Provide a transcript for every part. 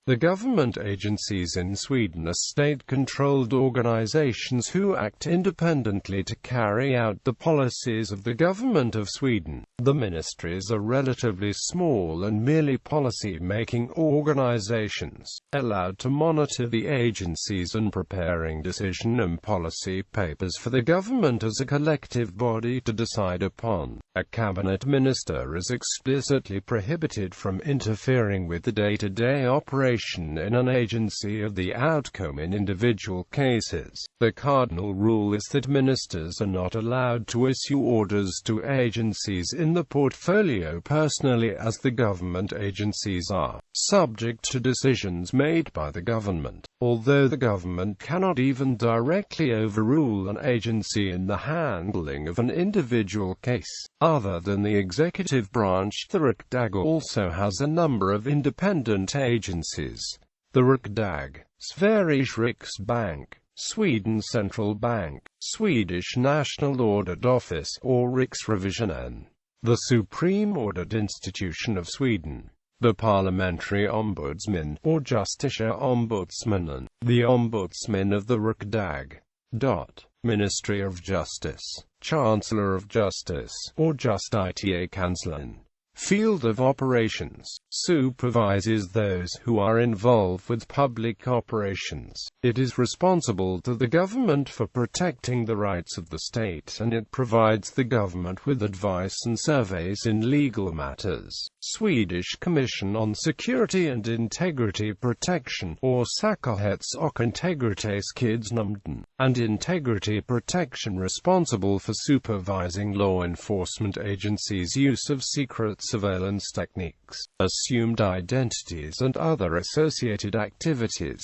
The government agencies in Sweden are state-controlled organizations who act independently to carry out the policies of the Government of Sweden. The ministries are relatively small and merely policy-making organizations, allowed to monitor the agencies and preparing decision and policy papers for the government as a collective body to decide upon. A cabinet minister is explicitly prohibited from interfering with the day-to-day operation in an agency of the outcome in individual cases. The cardinal rule is that ministers are not allowed to issue orders to agencies in the portfolio personally, as the government agencies are subject to decisions made by the government. Although the government cannot even directly overrule an agency in the handling of an individual case, other than the executive branch, the Riksdag also has a number of independent agencies. The Riksdag, Sveriges Riksbank, Sweden's Central Bank, Swedish National Audit Office or Riksrevisionen, the Supreme Audit Institution of Sweden, the Parliamentary Ombudsman or Justitieombudsmannen, the Ombudsman of the Riksdag. Ministry of Justice, Chancellor of Justice, or Justitiekanslern. Field of operations, supervises those who are involved with public operations. It is responsible to the government for protecting the rights of the state, and it provides the government with advice and surveys in legal matters. Swedish Commission on Security and Integrity Protection, or Säkerhets- och Integritetsskyddsnämnden, and Integrity Protection, responsible for supervising law enforcement agencies' use of secret surveillance techniques, assumed identities and other associated activities.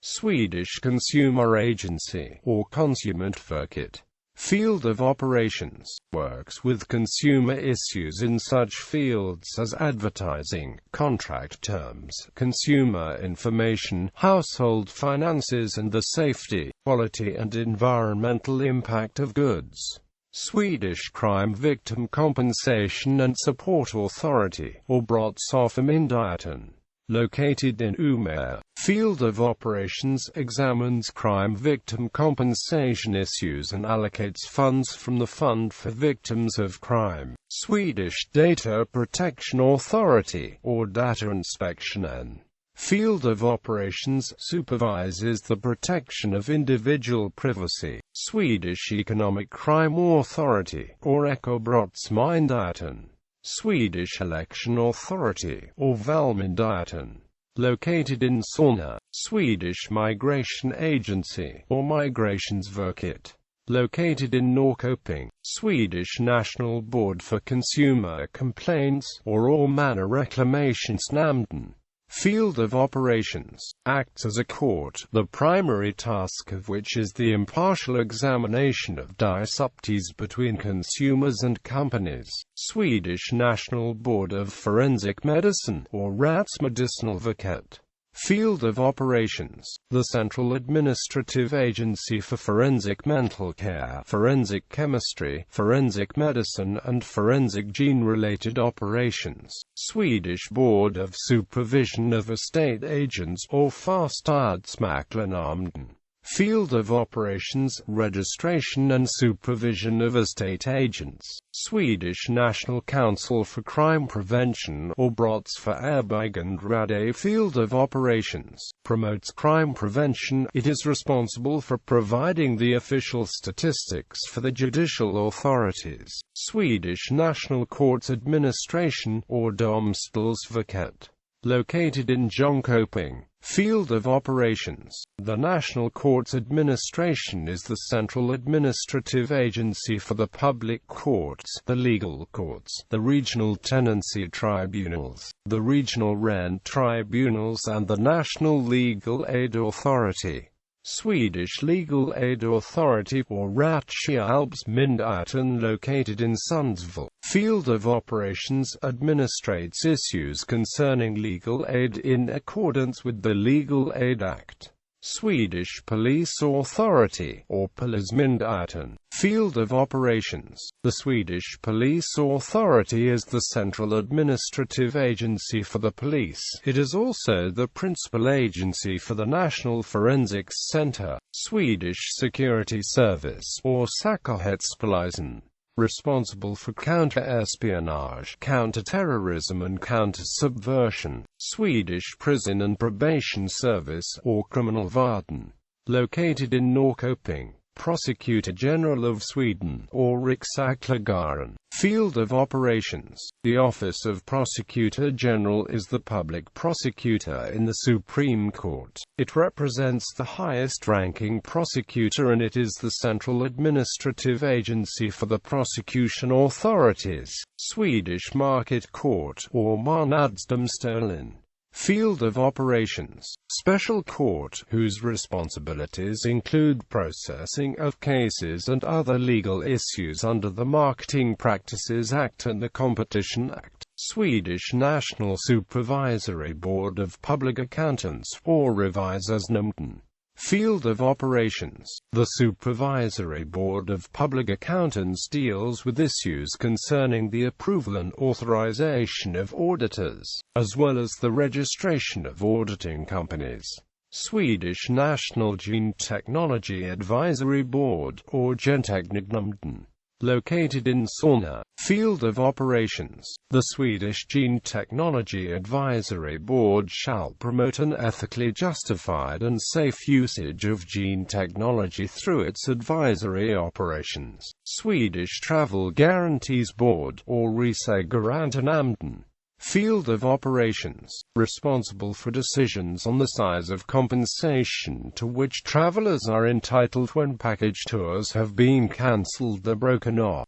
Swedish Consumer Agency, or Konsumentverket. Field of operations, works with consumer issues in such fields as advertising, contract terms, consumer information, household finances and the safety, quality and environmental impact of goods. Swedish Crime Victim Compensation and Support Authority, or Brottsoffermyndigheten, located in Umeå. Field of operations examines crime victim compensation issues and allocates funds from the Fund for Victims of Crime. Swedish Data Protection Authority, or Datainspektionen. Field of operations supervises the protection of individual privacy. Swedish Economic Crime Authority, or Ekobrottsmyndigheten. Swedish Election Authority, or Valmyndigheten, located in Solna. Swedish Migration Agency, or Migrationsverket, located in Norrköping. Swedish National Board for Consumer Complaints, or Allmänna Reklamationsnämnden. Field of operations, acts as a court, the primary task of which is the impartial examination of disputes between consumers and companies. Swedish National Board of Forensic Medicine, or Rättsmedicinalverket. Field of operations, the central administrative agency for forensic mental care, forensic chemistry, forensic medicine and forensic gene-related operations. Swedish Board of Supervision of Estate Agents, or Fastighetsmäklarnämnden. Field of operations, registration and supervision of estate agents. Swedish National Council for Crime Prevention, or Brottsförebyggande. Field of operations, promotes crime prevention. It is responsible for providing the official statistics for the judicial authorities. Swedish National Courts Administration, or Domstolsverket, located in Jönköping. Field of operations, the National Courts Administration is the central administrative agency for the public courts, the legal courts, the regional tenancy tribunals, the regional rent tribunals and the National Legal Aid Authority. Swedish Legal Aid Authority, or Rättshjälpsmyndigheten, located in Sundsvall. Field of operations, administrates issues concerning legal aid in accordance with the Legal Aid Act. Swedish Police Authority, or Polismyndigheten. Field of operations. The Swedish Police Authority is the central administrative agency for the police. It is also the principal agency for the National Forensics Center, Swedish Security Service, or Säkerhetspolisen, responsible for counter-espionage, counter-terrorism and counter-subversion. Swedish Prison and Probation Service, or Kriminalvården, located in Norrköping. Prosecutor General of Sweden, or Riksåklagaren. Field of operations. The Office of Prosecutor General is the public prosecutor in the Supreme Court. It represents the highest-ranking prosecutor and it is the central administrative agency for the prosecution authorities. Swedish Market Court, or Marknadsdomstolen. Field of operations. Special court, whose responsibilities include processing of cases and other legal issues under the Marketing Practices Act and the Competition Act. Swedish National Supervisory Board of Public Accountants, or Revisorsnämnden. Field of operations. The Supervisory Board of Public Accountants deals with issues concerning the approval and authorization of auditors, as well as the registration of auditing companies. Swedish National Gene Technology Advisory Board, or Gentekniknämnden. Located in Solna. Field of operations. The Swedish Gene Technology Advisory Board shall promote an ethically justified and safe usage of gene technology through its advisory operations. Swedish Travel Guarantees Board, or Resegarantinämnden. Field of operations. Responsible for decisions on the size of compensation to which travelers are entitled when package tours have been cancelled or broken off.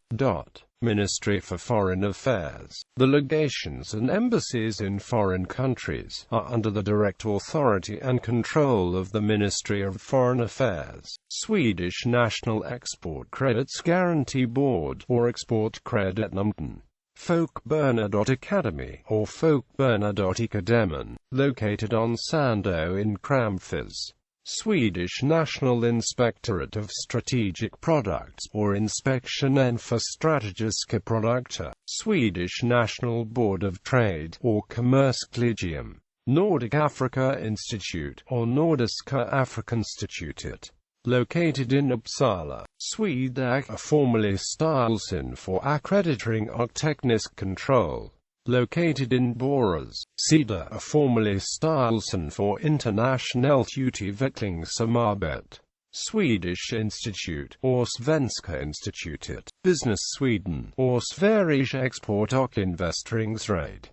Ministry for Foreign Affairs. The legations and embassies in foreign countries are under the direct authority and control of the Ministry of Foreign Affairs. Swedish National Export Credits Guarantee Board, or Exportkreditnämnden. Folkbernadot Academy, or Folkbernadotakademin, located on Sandö in Kramfors. Swedish National Inspectorate of Strategic Products, or Inspektionen för strategiska produkter. Swedish National Board of Trade, or Kommerskollegium. Nordic Africa Institute, or Nordiska Afrikainstitutet. Located in Uppsala. Swedish, formerly Styrelsen for Accrediting och Teknisk Control. Located in Borås. SIDA, formerly Styrelsen for Internationellt Utvecklingssamarbete. Swedish Institute, or Svenska Institutet. Business Sweden, or Sveriges Export och Investeringsråd.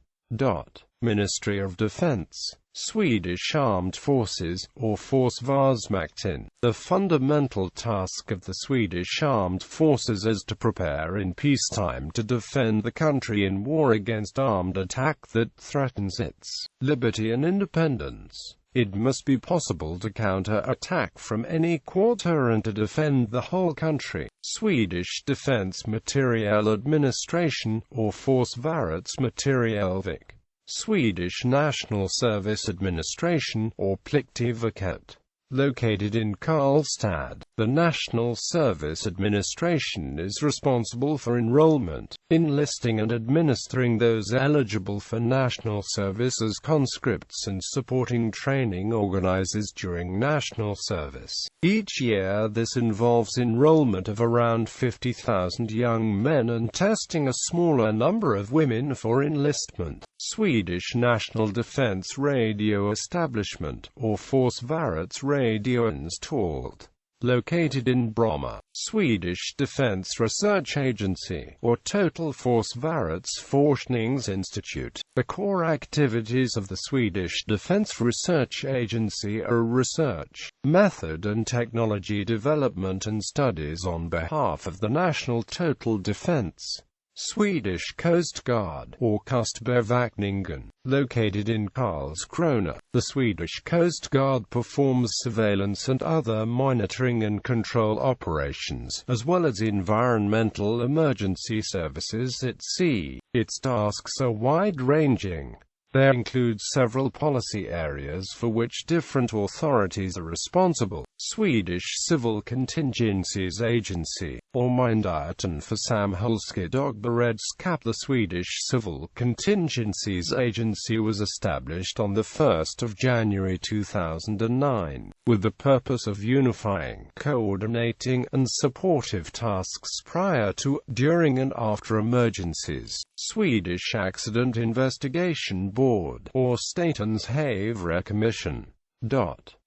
Ministry of Defense. Swedish Armed Forces, or Försvarsmakten. The fundamental task of the Swedish Armed Forces is to prepare in peacetime to defend the country in war against armed attack that threatens its liberty and independence. It must be possible to counter-attack from any quarter and to defend the whole country. Swedish Defense Materiel Administration, or Försvarets materielverk. Swedish National Service Administration, or Pliktverket. Located in Karlstad, the National Service Administration is responsible for enrollment, enlisting and administering those eligible for national service as conscripts and supporting training organizers during national service. Each year this involves enrollment of around 50,000 young men and testing a smaller number of women for enlistment. Swedish National Defense Radio Establishment, or Försvarets radioinstitut. Located in Bromma. Swedish Defense Research Agency, or Totalförsvarets forskningsinstitut. The core activities of the Swedish Defense Research Agency are research, method and technology development and studies on behalf of the national total defense. Swedish Coast Guard, or Kustbevakningen. Located in Karlskrona, the Swedish Coast Guard performs surveillance and other monitoring and control operations, as well as environmental emergency services at sea. Its tasks are wide-ranging. There includes several policy areas for which different authorities are responsible. Swedish Civil Contingencies Agency, or Myndigheten för samhällsskydd och beredskap. The Swedish Civil Contingencies Agency was established on the 1st of January 2009, with the purpose of unifying, coordinating and supportive tasks prior to, during and after emergencies. Swedish Accident Investigation Board, or Statens haverikommission.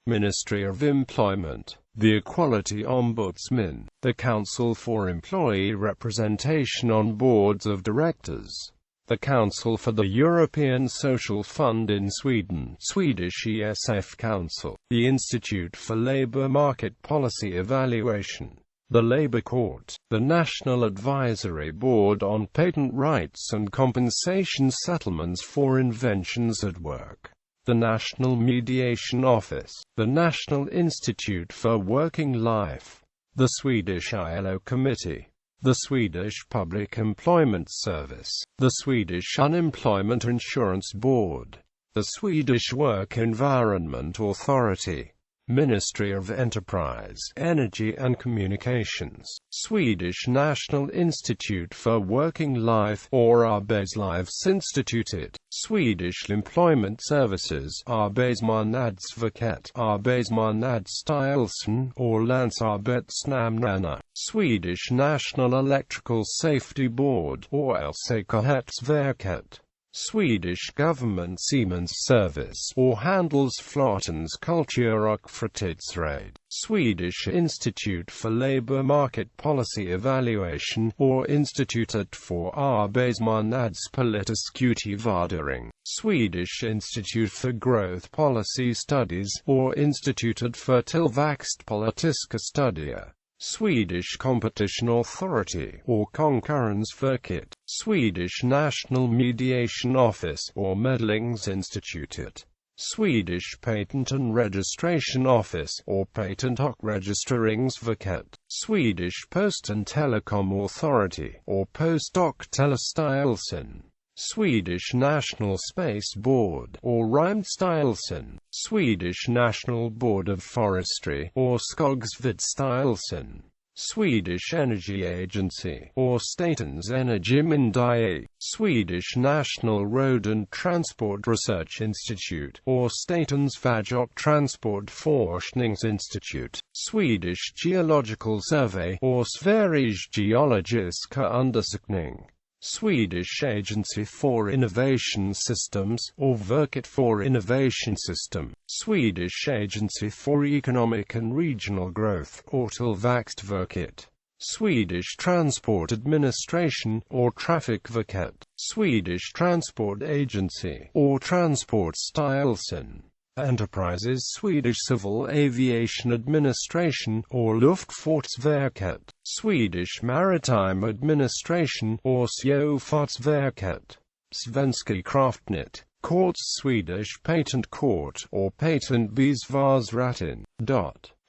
Ministry of Employment, the Equality Ombudsman, the Council for Employee Representation on Boards of Directors, the Council for the European Social Fund in Sweden, Swedish ESF Council, the Institute for Labour Market Policy Evaluation, the Labour Court, the National Advisory Board on Patent Rights and Compensation Settlements for Inventions at Work, the National Mediation Office, the National Institute for Working Life, the Swedish ILO Committee, the Swedish Public Employment Service, the Swedish Unemployment Insurance Board, the Swedish Work Environment Authority, Ministry of Enterprise, Energy and Communications, Swedish National Institute for Working Life, or Arbetslivsinstitutet, Swedish Employment Services, Arbetsmarknadsverket, Arbetsmarknadsstyrelsen, or Länsarbetsnämnderna, Swedish National Electrical Safety Board, or Elsäkerhetsverket, Swedish Government Siemens Service, or Handelsflottans Kultur och Fritidsråd, Swedish Institute for Labour Market Policy Evaluation, or Institutet för arbetsmarknadspolitisk utvärdering, Swedish Institute for Growth Policy Studies, or Institutet för tillväxtpolitiska studier, Swedish Competition Authority, or Konkurrensverket, Swedish National Mediation Office, or Medlingsinstitutet, Swedish Patent and Registration Office, or Patent och registreringsverket, Swedish Post and Telecom Authority, or Post och telestyrelsen, Swedish National Space Board, or Rymdstyrelsen, Swedish National Board of Forestry, or Skogsvårdsstyrelsen, Swedish Energy Agency, or Statens energimyndighet, Swedish National Road and Transport Research Institute, or Statens väg och transportforskningsinstitut, Swedish Geological Survey, or Sveriges geologiska undersökning, Swedish Agency for Innovation Systems, or Verket for Innovation System, Swedish Agency for Economic and Regional Growth, or Tillväxtverket, Swedish Transport Administration, or Trafikverket, Swedish Transport Agency, or Transportstyrelsen, Enterprises Swedish Civil Aviation Administration, or Luftfartsverket, Swedish Maritime Administration, or Sjöfartsverket, Svenska kraftnät, Courts Swedish Patent Court, or Patentbesvärsrätten.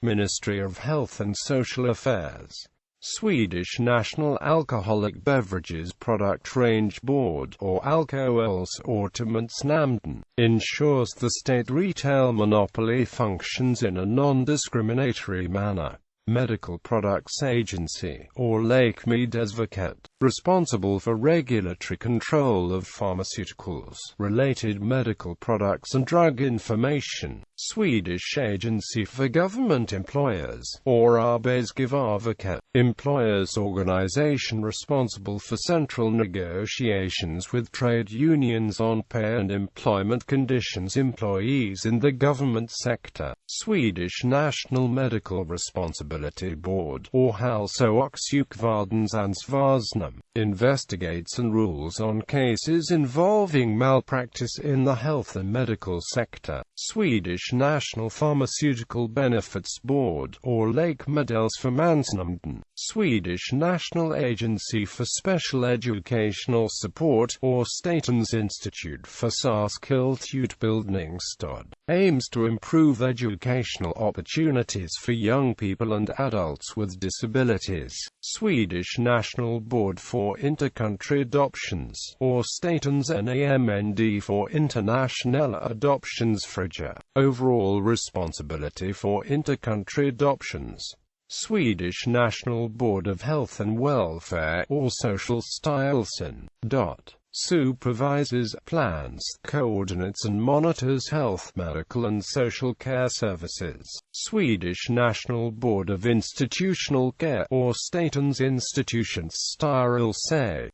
Ministry of Health and Social Affairs, Swedish National Alcoholic Beverages Product Range Board, or Alkoholsortimentsnämnden, ensures the state retail monopoly functions in a non-discriminatory manner. Medical Products Agency, or Läkemedelsverket, responsible for regulatory control of pharmaceuticals, related medical products and drug information. Swedish Agency for Government Employers, or Arbetsgivarverket, employers organization responsible for central negotiations with trade unions on pay and employment conditions employees in the government sector. Swedish National Medical Responsibility Board, or Hälso- och sjukvårdsansvarsnämnd, investigates and rules on cases involving malpractice in the health and medical sector. Swedish National Pharmaceutical Benefits Board, or Läkemedelsförmånsnämnden, Swedish National Agency for Special Educational Support, or Statens Institute för Särskilt Utbildningsstöd, aims to improve educational opportunities for young people and adults with disabilities. Swedish National Board for Intercountry Adoptions, or Statens Nämnd for International Adoptions Frigga, overall responsibility for intercountry adoptions. Swedish National Board of Health and Welfare, or Socialstyrelsen, supervises, plans, coordinates and monitors health, medical and social care services. Swedish National Board of Institutional Care, or Statens Institutionsstyrelse,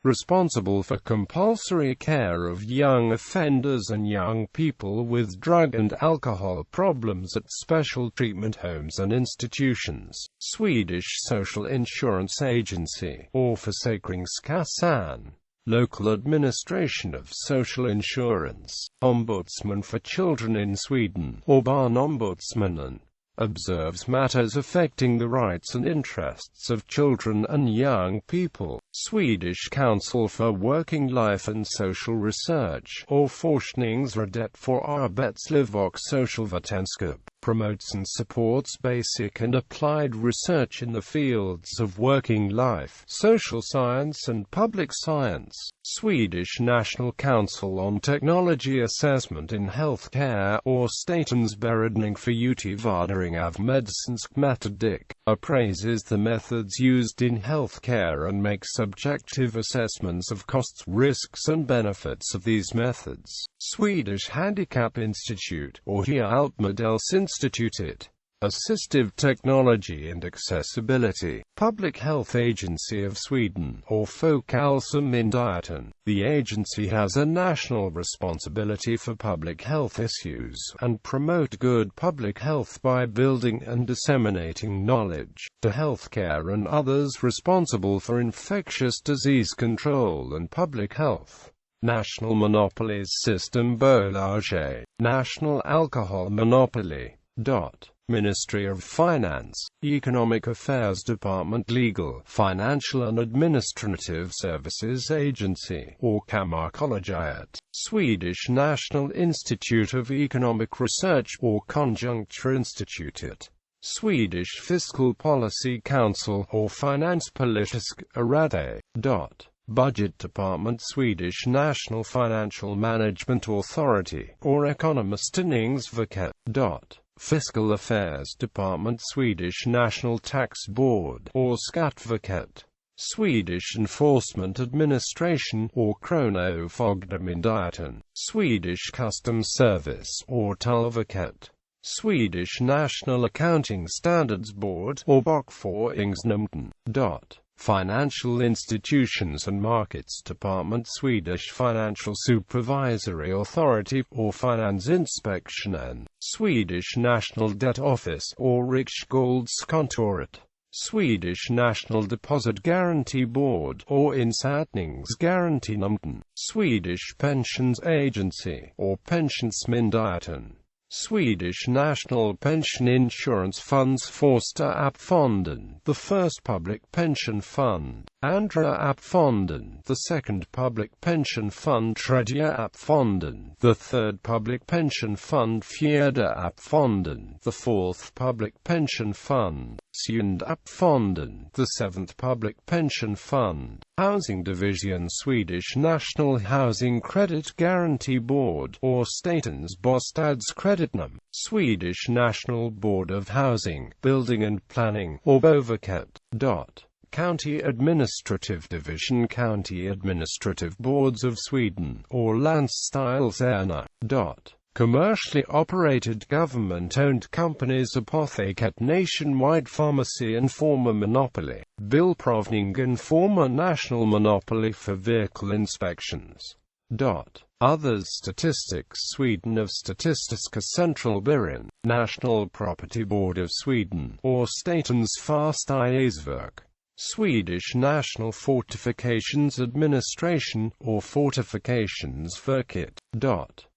responsible for compulsory care of young offenders and young people with drug and alcohol problems at special treatment homes and institutions. Swedish Social Insurance Agency, or Försäkringskassan, local administration of social insurance. Ombudsman for Children in Sweden, or Barnombudsmannen, observes matters affecting the rights and interests of children and young people. Swedish Council for Working Life and Social Research, or Forskningsrådet för arbetsliv och socialvetenskap, promotes and supports basic and applied research in the fields of working life, social science and public science. Swedish National Council on Technology Assessment in Healthcare, or Statens beredning för utvärdering av medicinsk metodik, appraises the methods used in healthcare and makes subjective assessments of costs, risks and benefits of these methods. Swedish Handicap Institute, or Hjälpmedelsinstitutet, Assistive Technology and Accessibility, Public Health Agency of Sweden, or Folkhälsomyndigheten. The agency has a national responsibility for public health issues, and promote good public health by building and disseminating knowledge to healthcare and others responsible for infectious disease control and public health. National Monopolies System Bolaget, National Alcohol Monopoly. Ministry of Finance, Economic Affairs Department, Legal, Financial and Administrative Services Agency, or Kammarkollegiet. Swedish National Institute of Economic Research, or Konjunkturinstitutet. Swedish Fiscal Policy Council, or Finanspolitisk råd. Budget Department, Swedish National Financial Management Authority, or Ekonomistyrningsverket. Fiscal Affairs Department, Swedish National Tax Board, or Skatteverket. Swedish Enforcement Administration, or Kronofogdemyndigheten. Swedish Customs Service, or Tullverket. Swedish National Accounting Standards Board, or Bokföringsnämnden. Financial Institutions and Markets Department, Swedish Financial Supervisory Authority, or Finansinspektionen. Swedish National Debt Office, or Riksgäldskontoret. Swedish National Deposit Guarantee Board, or Insättningsgarantinämnden. Swedish Pensions Agency, or Pensionsmyndigheten. Swedish National Pension Insurance Funds, Första AP-fonden, the first public pension fund. Andra AP-fonden, the second public pension fund. Tredje AP-fonden, the third public pension fund. Fjärde AP-fonden, the fourth public pension fund. Sjunde AP-fonden, the seventh public pension fund. Housing Division, Swedish National Housing Credit Guarantee Board, or Statens Bostadskreditnämnd. Swedish National Board of Housing, Building and Planning, or Boverket. County Administrative Division, County Administrative Boards of Sweden, or Länsstyrelserna. Commercially operated government-owned companies. Apotheket, nationwide pharmacy and former monopoly. Bilprovningen, former national monopoly for vehicle inspections. Others. Statistics Sweden of Statistiska Centralbyrån. National Property Board of Sweden, or Statens Fastighetsverk. Swedish National Fortifications Administration, or Fortifikationsverket.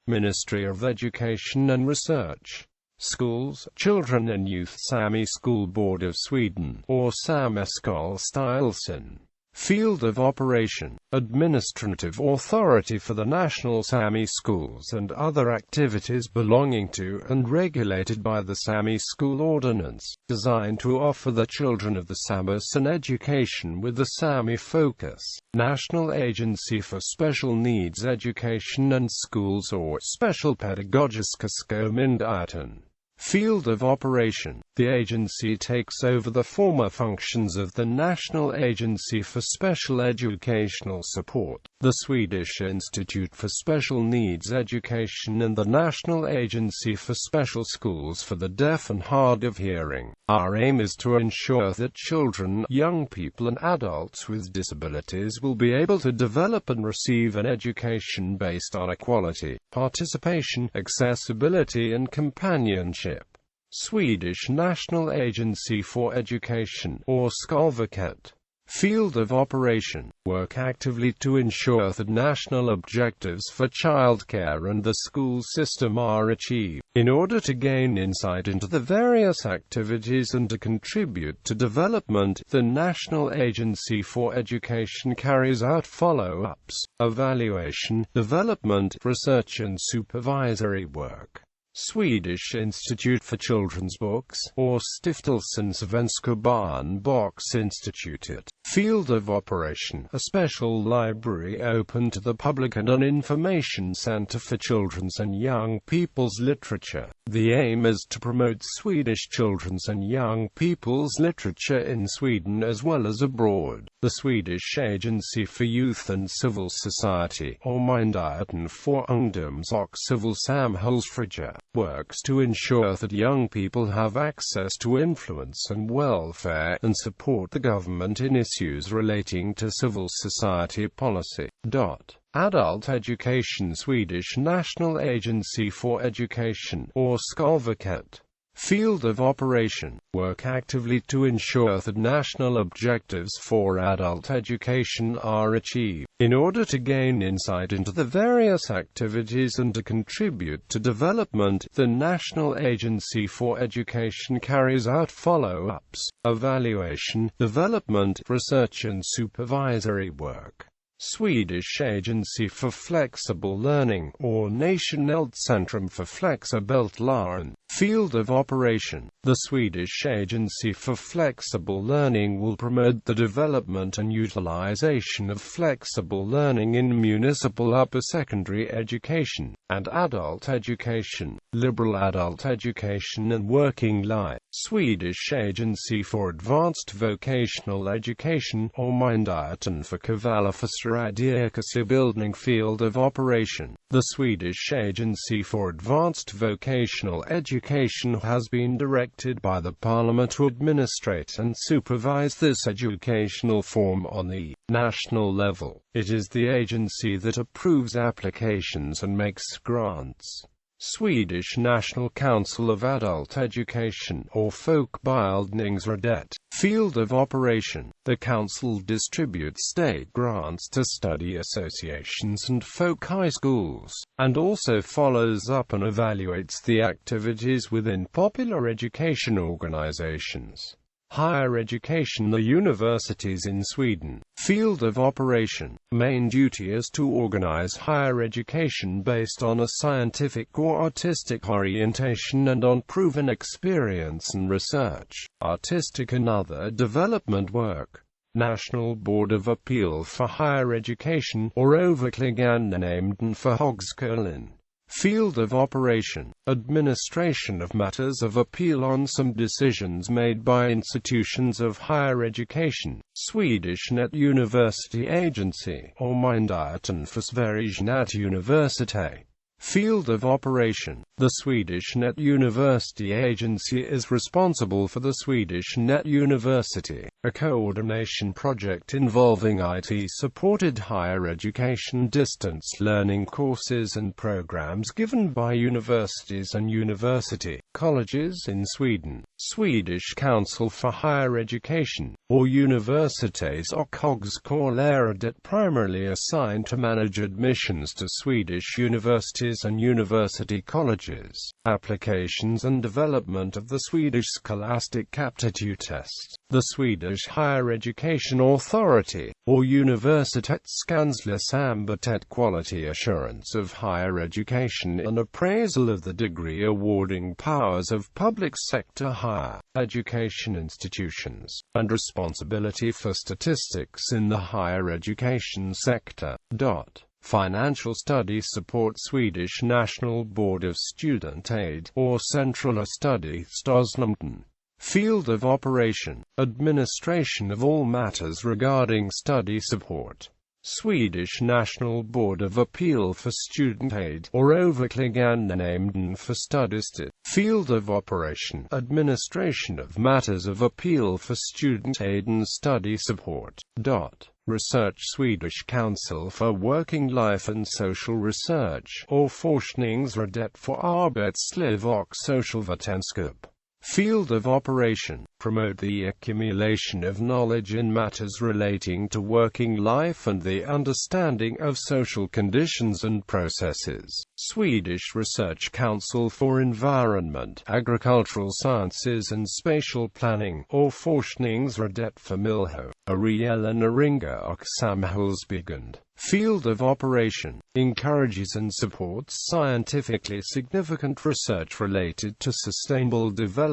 Ministry of Education and Research. Schools, Children and Youth Sami School Board of Sweden, or Sami Skolstyrelsen. Field of operation: administrative authority for the national Sami schools and other activities belonging to and regulated by the Sami School Ordinance, designed to offer the children of the Samis an education with a Sami focus. National Agency for Special Needs Education and Schools, or Special Pedagogiska Skolmyndigheten. Field of operation: the agency takes over the former functions of the National Agency for Special Educational Support, the Swedish Institute for Special Needs Education and the National Agency for Special Schools for the Deaf and Hard of Hearing. Our aim is to ensure that children, young people and adults with disabilities will be able to develop and receive an education based on equality, participation, accessibility and companionship. Swedish National Agency for Education, or Skolverket. Field of operation: work actively to ensure that national objectives for childcare and the school system are achieved. In order to gain insight into the various activities and to contribute to development, the National Agency for Education carries out follow-ups, evaluation, development, research and supervisory work. Swedish Institute for Children's Books, or Stiftelsen Svenska Barnboksinstitutet. Field of operation: a special library open to the public and an information center for children's and young people's literature. The aim is to promote Swedish children's and young people's literature in Sweden as well as abroad. The Swedish Agency for Youth and Civil Society, or Myndigheten för ungdoms- och civilsamhällsfrågor, works to ensure that young people have access to influence and welfare, and support the government in issues relating to civil society policy. Adult education: Swedish National Agency for Education, or Skolverket. Field of operation: work actively to ensure that national objectives for adult education are achieved. In order to gain insight into the various activities and to contribute to development, the National Agency for Education carries out follow-ups, evaluation, development, research and supervisory work. Swedish Agency for Flexible Learning, or Nationellt Centrum för Flexibelt Lärande. Field of operation: the Swedish Agency for Flexible Learning will promote the development and utilization of flexible learning in municipal upper secondary education, and adult education, liberal adult education and working life. Swedish Agency for Advanced Vocational Education, or Myndigheten för kvalificerad yrkesutbildning. Field of operation: the Swedish Agency for Advanced Vocational Education has been directed by the Parliament to administrate and supervise this educational form on the national level. It is the agency that approves applications and makes grants. Swedish National Council of Adult Education, or Folkbildningsrådet. Field of operation: the Council distributes state grants to study associations and folk high schools, and also follows up and evaluates the activities within popular education organizations. Higher education: the universities in Sweden. Field of operation: main duty is to organize higher education based on a scientific or artistic orientation and on proven experience and research, artistic and other development work. National Board of Appeal for Higher Education, or Överklagandenämnden för högskolan. Field of operation: administration of matters of appeal on some decisions made by institutions of higher education. Swedish Net University Agency, or Myndigheten för Sveriges Universitet. Field of operation: the Swedish Net University Agency is responsible for the Swedish Net University, a coordination project involving IT-supported higher education distance learning courses and programs given by universities and university colleges in Sweden. Swedish Council for Higher Education, or Universitets och Högskolerådet, primarily assigned to manage admissions to Swedish universities and university colleges. challenges, applications and development of the Swedish Scholastic Aptitude Test. The Swedish Higher Education Authority, or Universitetskanslersämbetet, quality assurance of higher education and appraisal of the degree awarding powers of public sector higher education institutions, and responsibility for statistics in the higher education sector. Financial study support. Swedish National Board of Student Aid, or Centrala Studiestödsnämnden. Field of operation: administration of all matters regarding study support. Swedish National Board of Appeal for Student Aid, or Överklagandenämnden för studiestöd. Field of operation: administration of matters of appeal for student aid and study support. Research. Swedish Council for Working Life and Social Research, or Forskningsrådet för arbetsliv och socialvetenskap. Field of operation: promote the accumulation of knowledge in matters relating to working life and the understanding of social conditions and processes. Swedish Research Council for Environment, Agricultural Sciences and Spatial Planning, or Forskningsrådet för miljö, areella näringar och samhällsbyggande. Field of operation: encourages and supports scientifically significant research related to sustainable development.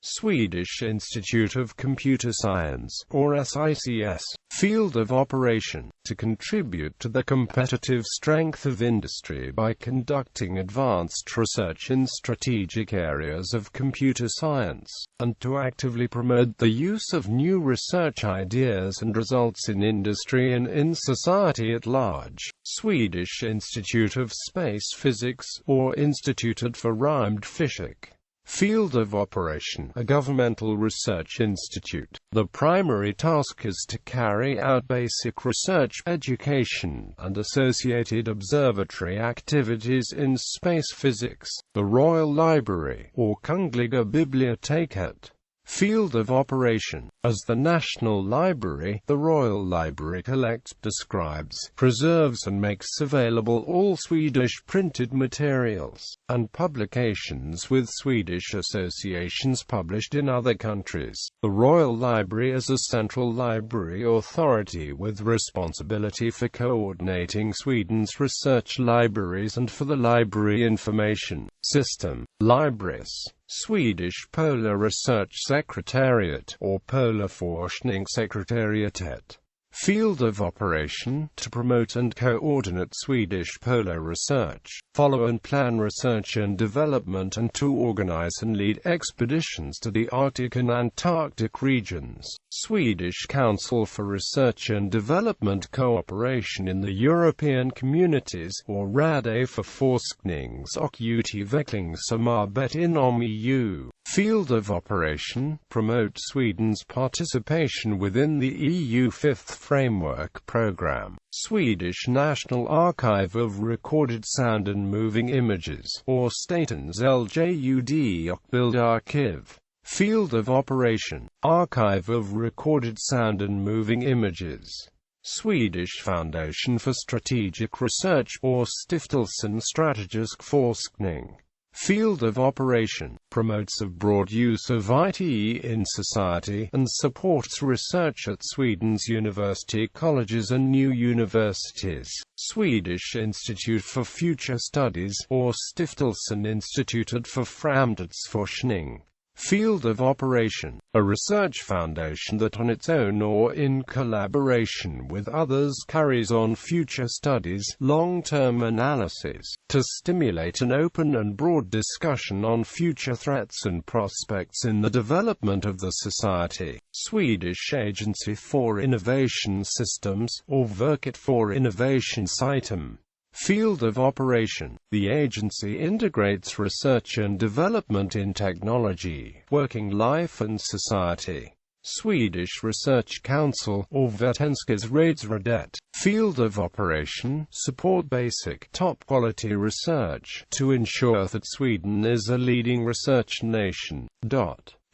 Swedish Institute of Computer Science, or SICS. Field of operation: to contribute to the competitive strength of industry by conducting advanced research in strategic areas of computer science, and to actively promote the use of new research ideas and results in industry and in society at large. Swedish Institute of Space Physics, or Institutet för rymdfysik. Field of operation: a governmental research institute. The primary task is to carry out basic research, education, and associated observatory activities in space physics. The Royal Library, or Kungliga biblioteket. Field of operation: as the National Library, the Royal Library collects, describes, preserves and makes available all Swedish printed materials and publications with Swedish associations published in other countries. The Royal Library is a central library authority with responsibility for coordinating Sweden's research libraries and for the library information system. Libraries. Swedish Polar Research Secretariat, or Polar Forskningssekretariatet. Field of operation: to promote and coordinate Swedish polar research, follow and plan research and development, and to organize and lead expeditions to the Arctic and Antarctic regions. Swedish Council for Research and Development Cooperation in the European Communities, or Rådet för forsknings- och utvecklingssamarbete inom EU. Field of operation: promote Sweden's participation within the EU Fifth Framework Programme. Swedish National Archive of Recorded Sound and Moving Images, or Statens ljud- och bildarkiv. Field of operation: Archive of Recorded Sound and Moving Images. Swedish Foundation for Strategic Research, or Stiftelsen Strategisk Forskning. Field of operation: promotes a broad use of IT in society, and supports research at Sweden's university colleges and new universities. Swedish Institute for Future Studies, or Stiftelsen Institutet för framtidsforskning. Field of operation: a research foundation that on its own or in collaboration with others carries on future studies, long-term analysis, to stimulate an open and broad discussion on future threats and prospects in the development of the society. Swedish Agency for Innovation Systems, or Verket för Innovationssystems. Field of operation: the agency integrates research and development in technology, working life and society. Swedish Research Council, or Vetenskapsrådet. Field of operation: support basic, top-quality research, to ensure that Sweden is a leading research nation.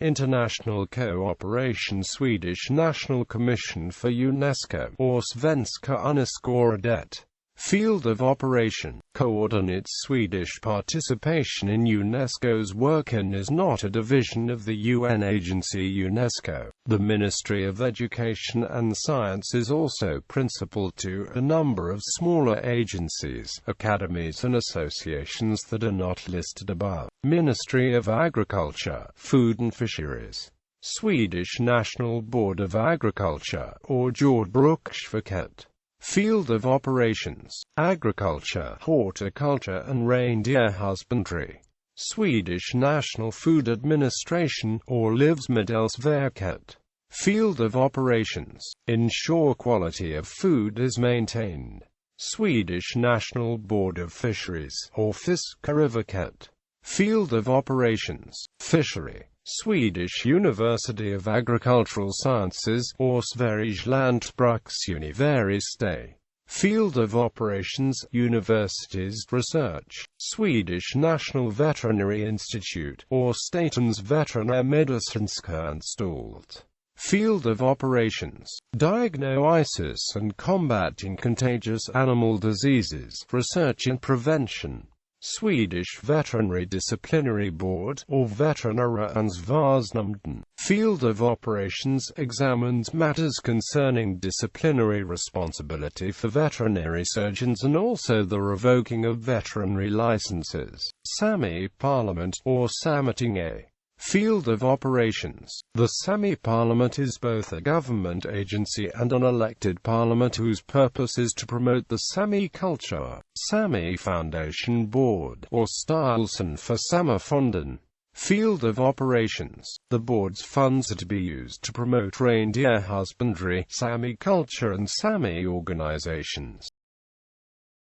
International cooperation: Swedish National Commission for UNESCO, or Svenska UNESCO-rådet. Field of operation. Coordinates Swedish participation in UNESCO's work and is not a division of the UN agency UNESCO. The Ministry of Education and Science is also principal to a number of smaller agencies, academies and associations that are not listed above. Ministry of Agriculture, Food and Fisheries. Swedish National Board of Agriculture, or Jordbruksverket. Field of operations: agriculture, horticulture and reindeer husbandry. Swedish National Food Administration, or Livsmedelsverket. Field of operations: ensure quality of food is maintained. Swedish National Board of Fisheries, or Fiskeriverket. Field of operations: fishery. Swedish University of Agricultural Sciences, or Sveriges Lantbruksuniversitet. Field of operations: universities, research. Swedish National Veterinary Institute, or Statens veterinärmedicinska anstalt. Field of operations: diagnosis and combating contagious animal diseases, research and prevention. Swedish Veterinary Disciplinary Board, or Veterinäransvarsnämnden. Field of operations: examines matters concerning disciplinary responsibility for veterinary surgeons and also the revoking of veterinary licenses. Sami Parliament, or Sametinget. Field of operations: the Sami Parliament is both a government agency and an elected parliament whose purpose is to promote the Sami culture. Sami Foundation Board, or Styrelsen för Samafonden. Field of operations: the board's funds are to be used to promote reindeer husbandry, Sami culture and Sami organizations.